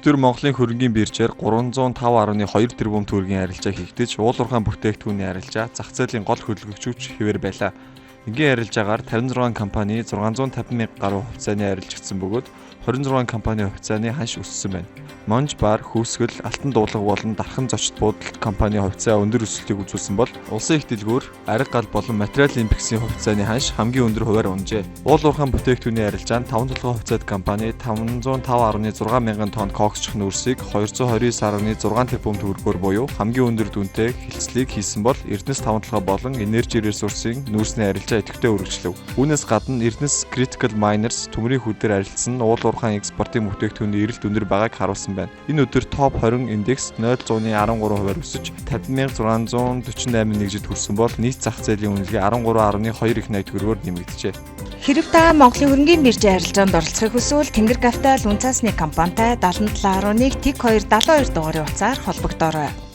Өнөөдөр Монголын хөрөнгийн биржээр 305.2 тэрбум төгрөгийн арилжаа хийгдэж, уул уурхайн бүтээгдэхүүний арилжаа зах зээлийн гол хөдөлгөгчөж хэвээр байлаа. Энгийн арилжаагаар 56 компани 650 мянга гаруй хувьцааны арилжигдсан бөгөөд 26 компани хувьцааны ханш өссөн байна. Монж бар, Хүүсгэл, Алтан дуулга болон Дархан зочид буудалд компани хувьцаа өндөр өсөлтийг үзүүлсэн бол улсын их дэлгүүр, арга гал болон материалын импексийн хувьцааны ханш хамгийн өндөр хувиар унжээ. Уул уурхайн бүтээгдэхүүний арилжаанд 5 толгой хувьцаат компани 505.6 мянган тонн коксчих нүүрсийг 229.6 тэрбум төгрөгөөр буюу хамгийн өндөр дүнтэй хилцлийг хийсэн бол Эрдэнэс 5 толгой болон энержи ресурсын нүүрсний арилжаа идэвхтэй үргэлжлэв. Үүнээс гадна Эрдэнэс Critical Miners төмрийн хүдээр арилжсан уул уурхайн экспортын бүтээгдэхүүний эрэлт өндөр байгааг харуулсан байна. Энэ өдөр топ 20 индекс 0.13 хувиар өсөж 50,648 нэгжид хүрсэн бол нийт зах зээлийн үнэлгээ 13.2 их найт төгрөгөөр нэмэгджээ. Хэрэв та Монголын хөрөнгийн биржийн арилжаанд оролцохыг хүсвэл Тэнгэр Капитал, Үнцасны компанитай 77.1 тэг 2 72 дугаарын утсаар холбогдоорой.